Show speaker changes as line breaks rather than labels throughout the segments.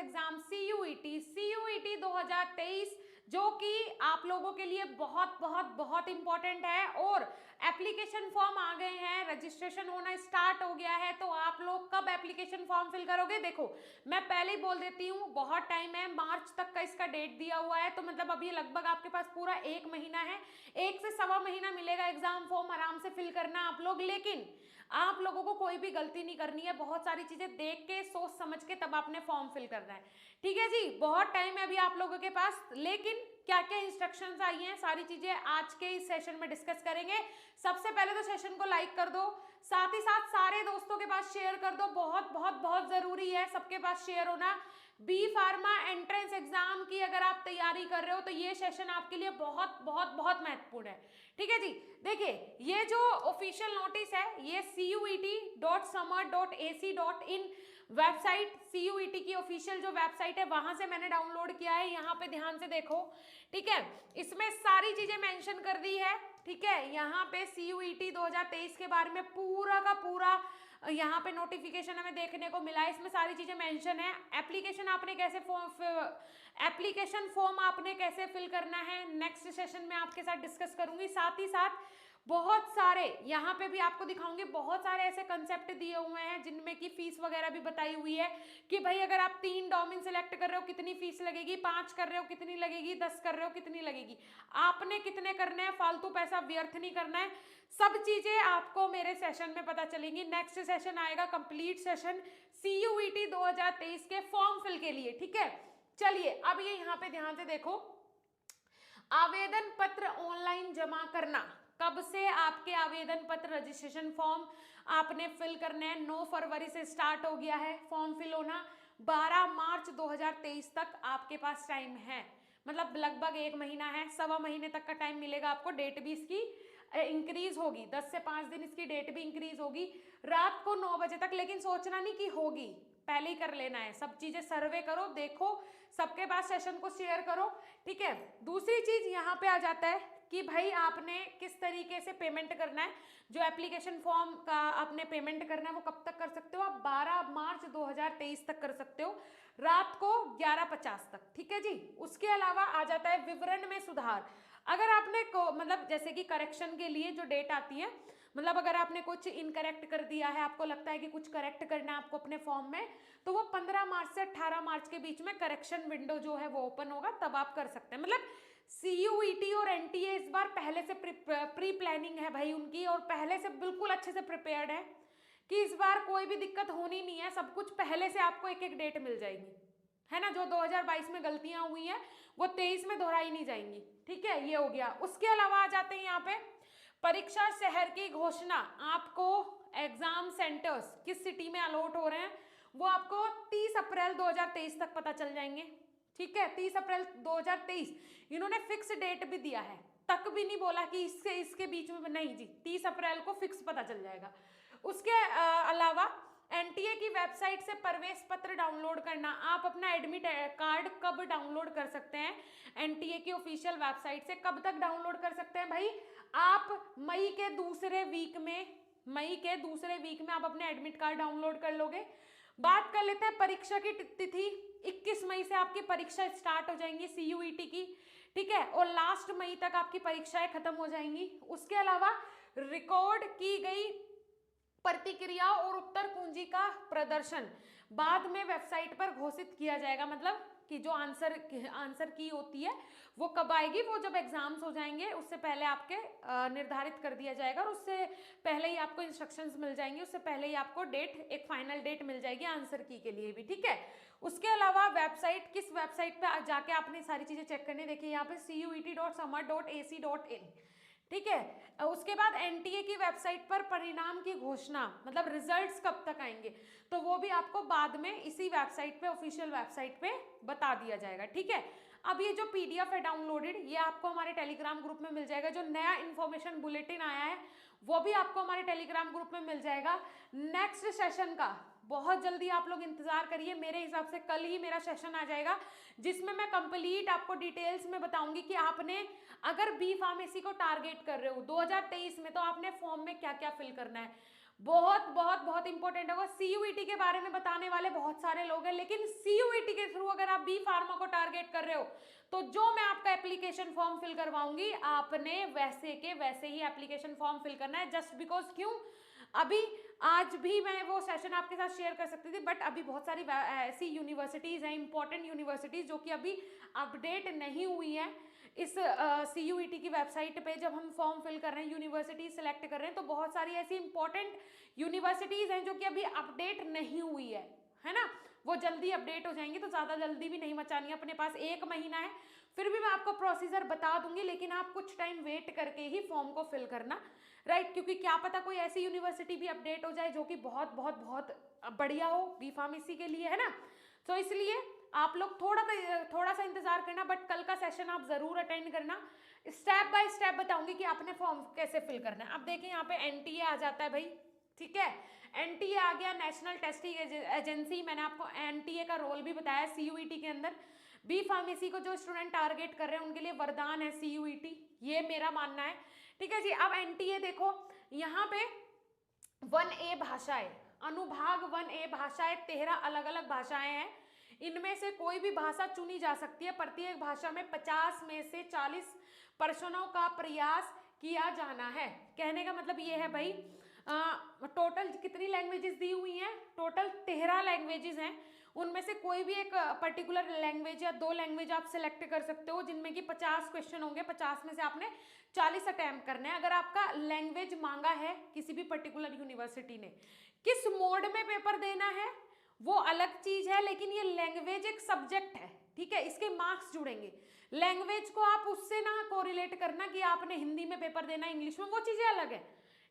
Exam CUET 2023, जो कि आप लोगों के लिए बहुत बहुत बहुत इंपॉर्टेंट है। और एप्लीकेशन फॉर्म आ गए हैं, रजिस्ट्रेशन होना स्टार्ट हो गया है। तो आप लोग कब एप्लीकेशन फॉर्म फिल करोगे? देखो मैं पहले ही बोल देती हूँ, बहुत टाइम है, मार्च तक का इसका डेट दिया हुआ है। तो मतलब अभी लगभग आपके पास पूरा 1 महीना है, 1 से सवा महीना मिलेगा एग्जाम फॉर्म आराम से फिल करना आप लोग। लेकिन आप लोगों को कोई भी गलती नहीं करनी है, बहुत सारी चीजें देख के सोच समझ के तब आपने फॉर्म फिल करना है, ठीक है जी। बहुत टाइम है अभी आप लोगों के पास, लेकिन क्या क्या इंस्ट्रक्शंस आई हैं सारी चीजें आज के इस सेशन में डिस्कस करेंगे। सबसे पहले तो सेशन को लाइक कर दो, साथ ही साथ सारे दोस्तों के पास शेयर कर दो, बहुत बहुत बहुत जरूरी है सबके पास शेयर होना। बी फार्मा एंट्रेंस एग्जाम की अगर आप तैयारी कर रहे हो तो ये सेशन आपके लिए बहुत बहुत बहुत महत्वपूर्ण है, ठीक है जी। देखिए ये जो ऑफिशियल नोटिस है ये CUET.summer.ac.in वेबसाइट, CUET की ऑफिशियल जो वेबसाइट है वहां से मैंने डाउनलोड किया है। यहाँ पे ध्यान से देखो, ठीक है, इसमें सारी चीजें मेंशन कर दी है, ठीक है। यहाँ पे CUET 2023 के बारे में पूरा का पूरा यहाँ पे नोटिफिकेशन हमें देखने को मिला है, इसमें सारी चीजें मेंशन है। एप्लीकेशन फॉर्म आपने कैसे फिल करना है नेक्स्ट सेशन में आपके साथ डिस्कस करूंगी। साथ ही साथ बहुत सारे यहाँ पे भी आपको दिखाऊंगी, बहुत सारे ऐसे कंसेप्ट दिए हुए हैं जिनमें की फीस वगैरह भी बताई हुई है कि भाई अगर आप 3 डोमेन सेलेक्ट कर रहे हो कितनी फीस लगेगी, 5 कर रहे हो कितनी लगेगी, 10 कर रहे हो कितनी लगेगी, आपने कितने करने हैं, फालतू पैसा व्यर्थ नहीं करना है। सब चीजें आपको मेरे सेशन में पता चलेंगी। नेक्स्ट सेशन आएगा कंप्लीट सेशन CUET 2023 के फॉर्म फिल के लिए, ठीक है। चलिए अब ये यहाँ पे ध्यान से देखो, आवेदन पत्र ऑनलाइन जमा करना, कब से आपके आवेदन पत्र रजिस्ट्रेशन फॉर्म आपने फिल करने हैं? 9 फरवरी से स्टार्ट हो गया है फॉर्म फिल होना, 12 मार्च 2023 तक आपके पास टाइम है, मतलब लगभग 1 महीना है, सवा महीने तक का टाइम मिलेगा आपको। डेट भी इसकी इंक्रीज होगी, 10 से 5 दिन इसकी डेट भी इंक्रीज होगी, रात को 9 बजे तक। लेकिन सोचना नहीं कि होगी, पहले ही कर लेना है, सब चीजें सर्वे करो, देखो, सबके पास सेशन को शेयर करो, ठीक है। दूसरी चीज यहाँ पे आ जाता है कि भाई आपने किस तरीके से पेमेंट करना है। जो एप्लीकेशन फॉर्म का आपने पेमेंट करना है वो कब तक कर सकते हो आप? 12 मार्च 2023 तक कर सकते हो, रात को 11:50 तक, ठीक है जी। उसके अलावा आ जाता है विवरण में सुधार। अगर आपने मतलब जैसे कि करेक्शन के लिए जो डेट आती है, मतलब अगर आपने कुछ इनकरेक्ट कर दिया है, आपको लगता है कि कुछ करेक्ट करना है आपको अपने फॉर्म में, तो वो 15 मार्च से 18 मार्च के बीच में करेक्शन विंडो जो है वो ओपन होगा, तब आप कर सकते हैं। मतलब CUET और NTA इस बार पहले से प्री प्लानिंग है भाई उनकी, और पहले से बिल्कुल अच्छे से प्रिपेयर्ड है कि इस बार कोई भी दिक्कत होनी नहीं है, सब कुछ पहले से आपको एक एक डेट मिल जाएगी, है ना। जो 2022 में गलतियां हुई हैं वो 23 में दोहराई नहीं जाएंगी, ठीक है। ये हो गया। उसके अलावा आ जाते हैं यहाँ पे परीक्षा शहर की घोषणा। आपको एग्जाम सेंटर्स किस सिटी में अलॉट हो रहे हैं वो आपको 30 अप्रैल 2023 तक पता चल जाएंगे, ठीक है। 30 अप्रैल 2023 इन्होंने फिक्स डेट भी दिया है, तक भी नहीं बोला कि इससे इसके बीच में, नहीं जी, 30 अप्रैल को फिक्स पता चल जाएगा। उसके अलावा NTA की वेबसाइट से प्रवेश पत्र डाउनलोड करना। आप अपना एडमिट कार्ड कब डाउनलोड कर सकते हैं? NTA की ऑफिशियल वेबसाइट से कब तक डाउनलोड कर सकते हैं भाई? आप मई के दूसरे वीक में आप अपने एडमिट कार्ड डाउनलोड कर लोगे। बात कर लेते हैं परीक्षा की तिथि। 21 मई से आपकी परीक्षा स्टार्ट हो जाएंगी CUET की, ठीक है, और लास्ट मई तक आपकी परीक्षाएं खत्म हो जाएंगी। उसके अलावा रिकॉर्ड की गई प्रतिक्रिया और उत्तर कुंजी का प्रदर्शन बाद में वेबसाइट पर घोषित किया जाएगा। मतलब कि जो आंसर की होती है वो कब आएगी, वो जब एग्जाम्स हो जाएंगे उससे पहले आपके निर्धारित कर दिया जाएगा, और उससे पहले ही आपको इंस्ट्रक्शंस मिल जाएंगी, उससे पहले ही आपको डेट, एक फाइनल डेट मिल जाएगी आंसर की के लिए भी, ठीक है। उसके अलावा वेबसाइट, किस वेबसाइट पे जाके आपने सारी चीजें चेक करनी, देखिए यहाँ पे CUET.summer.ac.in, ठीक है। उसके बाद NTA की वेबसाइट पर परिणाम की घोषणा, मतलब रिजल्ट्स कब तक आएंगे, तो वो भी आपको बाद में इसी वेबसाइट पे, ऑफिशियल वेबसाइट पे बता दिया जाएगा, ठीक है। अब ये जो PDF है डाउनलोडेड, ये आपको हमारे टेलीग्राम ग्रुप में मिल जाएगा। जो नया इन्फॉर्मेशन बुलेटिन आया है वो भी आपको हमारे टेलीग्राम ग्रुप में मिल जाएगा। नेक्स्ट सेशन का बहुत जल्दी आप लोग इंतजार करिए, मेरे हिसाब से कल ही मेरा सेशन आ जाएगा, जिसमें मैं कंप्लीट आपको डिटेल्स में बताऊंगी कि आपने अगर B फार्मेसी को टारगेट कर रहे हो 2023 में, तो आपने फॉर्म में क्या क्या फिल करना है। बहुत बहुत बहुत इंपॉर्टेंट होगा। सीयूईटी के बारे में बताने वाले बहुत सारे लोग हैं, लेकिन सीयूईटी के थ्रू अगर आप बी फार्मा को टारगेट कर रहे हो तो जो मैं आपका एप्लीकेशन फॉर्म फिल करवाऊंगी आपने वैसे के वैसे ही एप्लीकेशन फॉर्म फिल करना है। जस्ट बिकॉज क्यों, अभी आज भी मैं वो सेशन आपके साथ शेयर कर सकती थी, बट अभी बहुत सारी ऐसी यूनिवर्सिटीज हैं, इंपॉर्टेंट यूनिवर्सिटीज, जो कि अभी अपडेट नहीं हुई है इस सीयूईटी की वेबसाइट पे। जब हम फॉर्म फिल कर रहे हैं, यूनिवर्सिटी सिलेक्ट कर रहे हैं, तो बहुत सारी ऐसी इंपॉर्टेंट यूनिवर्सिटीज हैं जो कि अभी अपडेट नहीं हुई है ना। वो जल्दी अपडेट हो जाएंगी, तो ज़्यादा जल्दी भी नहीं मचानी है, अपने पास 1 महीना है। फिर भी मैं आपको प्रोसीजर बता दूंगी, लेकिन आप कुछ टाइम वेट करके ही फॉर्म को फिल करना, राइट। क्योंकि क्या पता कोई ऐसी यूनिवर्सिटी भी अपडेट हो जाए जो कि बहुत बहुत बहुत बढ़िया हो बी फार्मेसी के लिए, है ना। तो इसलिए आप लोग थोड़ा सा इंतजार करना, बट कल का सेशन आप जरूर अटेंड करना। स्टेप बाय स्टेप बताऊंगी कि आपने फॉर्म कैसे फिल करना है। अब देखिए यहाँ पे एनटीए आ जाता है भाई, ठीक है। एनटीए आ गया, नेशनल टेस्टिंग एजेंसी। मैंने आपको एनटीए का रोल भी बताया सीयूईटी के अंदर। बी फार्मेसी को जो स्टूडेंट टारगेट कर रहे हैं उनके लिए वरदान है सीयूईटी, ये मेरा मानना है, ठीक है जी। अब एनटीए देखो, यहाँ पे 1A भाषाएं, अनुभाग 1A भाषाएं 13 अलग अलग भाषाएं हैं। इनमें से कोई भी भाषा चुनी जा सकती है। प्रत्येक भाषा में 50 में से 40 प्रश्नों का प्रयास किया जाना है। कहने का मतलब ये है भाई, टोटल कितनी लैंग्वेजेस दी हुई हैं? टोटल 13 लैंग्वेजेस हैं। उनमें से कोई भी एक पर्टिकुलर लैंग्वेज या 2 लैंग्वेज आप सिलेक्ट कर सकते हो, जिनमें कि 50 क्वेश्चन होंगे। 50 में से आपने 40 अटेम्प्ट करने हैं। अगर आपका लैंग्वेज मांगा है किसी भी पर्टिकुलर यूनिवर्सिटी ने, किस मोड में पेपर देना है वो अलग चीज है, लेकिन ये लैंग्वेज एक सब्जेक्ट है, ठीक है। इसके मार्क्स जुड़ेंगे। लैंग्वेज को आप उससे ना कोरिलेट करना कि आपने हिंदी में पेपर देना, इंग्लिश में, वो चीजें अलग है,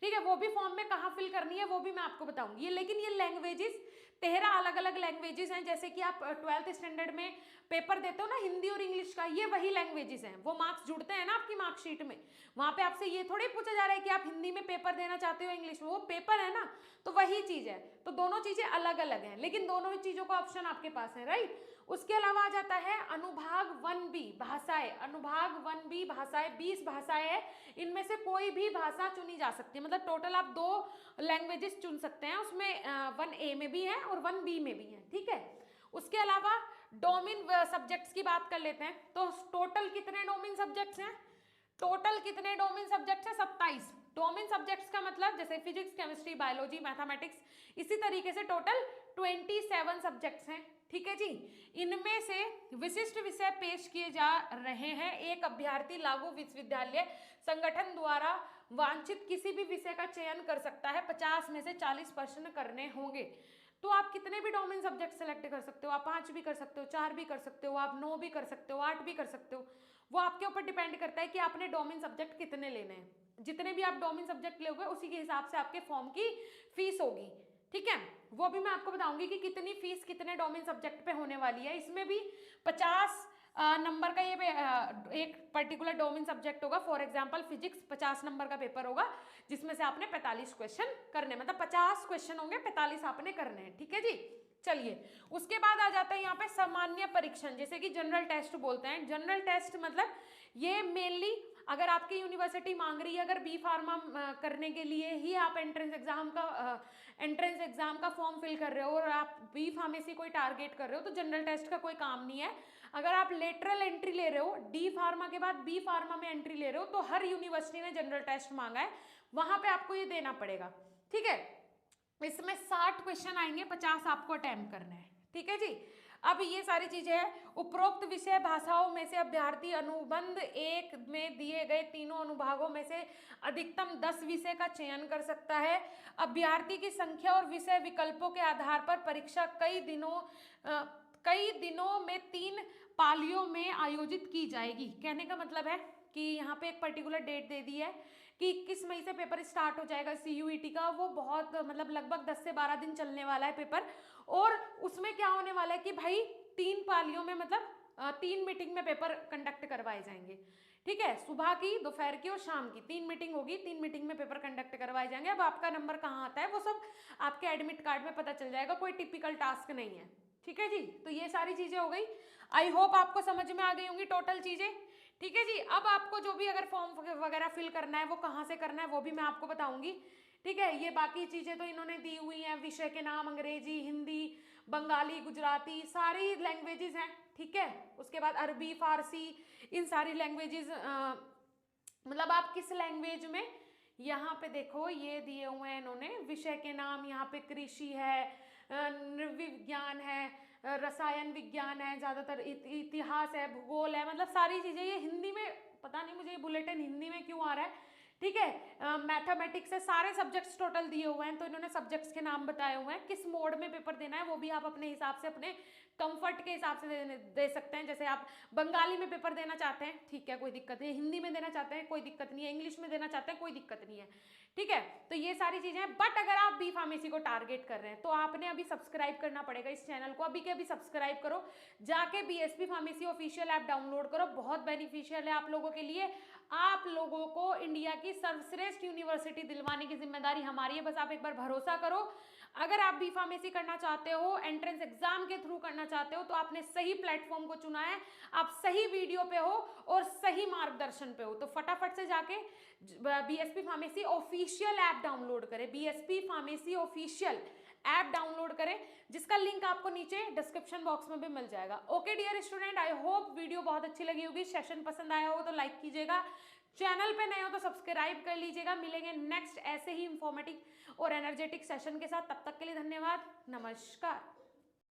ठीक है। वो भी फॉर्म में कहाँ फिल करनी है वो भी मैं आपको बताऊंगी। लेकिन ये लैंग्वेजेस 13 अलग अलग लैंग्वेजेस हैं। जैसे कि आप 12th स्टैंडर्ड में पेपर देते हो ना हिंदी और इंग्लिश का, ये वही लैंग्वेजेस हैं। वो मार्क्स जुड़ते हैं ना आपकी मार्कशीट में। वहां पे आपसे ये थोड़ी पूछा जा रहा है कि आप हिंदी में पेपर देना चाहते हो इंग्लिश में, वो पेपर है ना, तो वही चीज है। तो दोनों चीजें अलग अलग हैं, लेकिन दोनों ही चीजों का ऑप्शन आपके पास है, राइट। उसके अलावा आ जाता है अनुभाग 1B भाषाएं। अनुभाग 1B भाषाएं 20 भाषाएं हैं। इनमें से कोई भी भाषा चुनी जा सकती है, मतलब टोटल आप 2 लैंग्वेजेस चुन सकते हैं। उसमें 1A में भी है और 1B में भी है, ठीक है। उसके अलावा डोमेन सब्जेक्ट्स की बात कर लेते हैं। तो टोटल कितने डोमेन सब्जेक्ट्स हैं? टोटल कितने डोमेन सब्जेक्ट्स हैं? 27 डोमेन सब्जेक्ट्स का मतलब जैसे फिजिक्स, केमिस्ट्री, बायोलॉजी, मैथमेटिक्स, इसी तरीके से टोटल 27 सब्जेक्ट्स हैं, ठीक है जी। इनमें से विशिष्ट विषय पेश किए जा रहे हैं। एक अभ्यर्थी लागू विश्वविद्यालय संगठन द्वारा वांछित किसी भी विषय का चयन कर सकता है। 50 में से 40 प्रश्न करने होंगे। तो आप कितने भी डोमेन सब्जेक्ट सेलेक्ट कर सकते हो। आप 5 भी कर सकते हो, 4 भी कर सकते हो, आप 9 भी कर सकते हो, 8 भी कर सकते हो। वो आपके ऊपर डिपेंड करता है कि आपने डोमेन सब्जेक्ट कितने लेने हैं। जितने भी आप डोमेन सब्जेक्ट लोगे उसी के हिसाब से आपके फॉर्म की फीस होगी, ठीक है। वो भी मैं आपको बताऊंगी कि कितनी फीस कितने डोमेन सब्जेक्ट पे होने वाली है। इसमें भी 50 नंबर का ये एक पर्टिकुलर डोमेन सब्जेक्ट होगा। फॉर एग्जांपल फिजिक्स 50 नंबर का पेपर होगा, जिसमें से आपने 45 क्वेश्चन करने, मतलब 50 क्वेश्चन होंगे, 45 आपने करने हैं, ठीक है जी। चलिए, उसके बाद आ जाता है यहाँ पे सामान्य परीक्षण, जैसे कि जनरल टेस्ट बोलते हैं। जनरल टेस्ट मतलब ये मेनली अगर आपकी यूनिवर्सिटी मांग रही है, अगर बी फार्मा करने के लिए ही आप एंट्रेंस एग्जाम का फॉर्म फिल कर रहे हो और आप बी फार्मेसी कोई टारगेट कर रहे हो, तो जनरल टेस्ट का कोई काम नहीं है। अगर आप लेटरल एंट्री ले रहे हो, डी फार्मा के बाद बी फार्मा में एंट्री ले रहे हो, तो हर यूनिवर्सिटी ने जनरल टेस्ट मांगा है, वहां पे आपको ये देना पड़ेगा, ठीक है। इसमें 60 क्वेश्चन आएंगे, 50 आपको अटेम्प्ट करना है, ठीक है जी। अब ये सारी चीजें हैं। उपरोक्त विषय भाषाओं में से अभ्यर्थी अनुबंध 1 में दिए गए तीनों अनुभागों में से अधिकतम 10 विषय का चयन कर सकता है। अभ्यर्थी की संख्या और विषय विकल्पों के आधार पर परीक्षा कई दिनों में 3 पालियों में आयोजित की जाएगी। कहने का मतलब है कि यहाँ पे एक पर्टिकुलर डेट दे दी है कि 21 मई से पेपर स्टार्ट हो जाएगा सीयूईटी का। वो बहुत मतलब लगभग 10 से 12 दिन चलने वाला है पेपर। और उसमें क्या होने वाला है कि भाई 3 पालियों में, मतलब 3 मीटिंग में पेपर कंडक्ट करवाए जाएंगे, ठीक है। सुबह की, दोपहर की और शाम की 3 मीटिंग होगी। 3 मीटिंग में पेपर कंडक्ट करवाए जाएंगे। अब आपका नंबर कहाँ आता है वो सब आपके एडमिट कार्ड में पता चल जाएगा, कोई टिपिकल टास्क नहीं है, ठीक है जी। तो ये सारी चीजें हो गई। आई होप आपको समझ में आ गई होंगी टोटल चीजें, ठीक है जी। अब आपको जो भी अगर फॉर्म वगैरह फिल करना है वो कहाँ से करना है वो भी मैं आपको बताऊंगी, ठीक है। ये बाकी चीजें तो इन्होंने दी हुई हैं, विषय के नाम अंग्रेजी, हिंदी, बंगाली, गुजराती, सारी लैंग्वेजेस हैं, ठीक है। उसके बाद अरबी, फारसी, इन सारी लैंग्वेजेस, मतलब आप किस लैंग्वेज में, यहाँ पे देखो ये दिए हुए हैं इन्होंने विषय के नाम, यहाँ पे कृषि है, नृविज्ञान है, रसायन विज्ञान है, ज्यादातर इतिहास है, भूगोल है, मतलब सारी चीजें ये हिंदी में, पता नहीं मुझे ये बुलेटिन हिंदी में क्यों आ रहा है, ठीक है। मैथमेटिक्स है, सारे सब्जेक्ट्स टोटल दिए हुए हैं, तो इन्होंने सब्जेक्ट्स के नाम बताए हुए हैं। किस मोड में पेपर देना है वो भी आप अपने हिसाब से, अपने कंफर्ट के हिसाब से दे सकते हैं। जैसे आप बंगाली में पेपर देना चाहते हैं, ठीक है, कोई दिक्कत नहीं है, हिंदी में देना चाहते हैं, कोई दिक्कत नहीं है, इंग्लिश में देना चाहते हैं, कोई दिक्कत नहीं है, ठीक है। तो ये सारी चीजें हैं। बट अगर आप बी फार्मेसी को टारगेट कर रहे हैं तो आपने अभी सब्सक्राइब करना पड़ेगा इस चैनल को, अभी के अभी सब्सक्राइब करो, जाके BSP pharmacy official app download करो, बहुत बेनिफिशियल है आप लोगों के लिए। आप लोगों को इंडिया की सर्वश्रेष्ठ यूनिवर्सिटी दिलवाने की जिम्मेदारी हमारी है, बस आप एक बार भरोसा करो। अगर आप बी फार्मेसी करना चाहते हो, एंट्रेंस एग्जाम के थ्रू करना चाहते हो, तो आपने सही प्लेटफॉर्म को चुना है, आप सही वीडियो पे हो और सही मार्गदर्शन पे हो। तो फटाफट से जाके BSP pharmacy official app download करें, BSP pharmacy official app download करें, जिसका लिंक आपको नीचे डिस्क्रिप्शन बॉक्स में भी मिल जाएगा। Okay dear student, I hope video बहुत अच्छी लगी होगी, सेशन पसंद आया हो तो लाइक कीजिएगा, चैनल पे नए हो तो सब्सक्राइब कर लीजिएगा। मिलेंगे नेक्स्ट ऐसे ही इंफॉर्मेटिव और एनर्जेटिक सेशन के साथ, तब तक के लिए धन्यवाद, नमस्कार।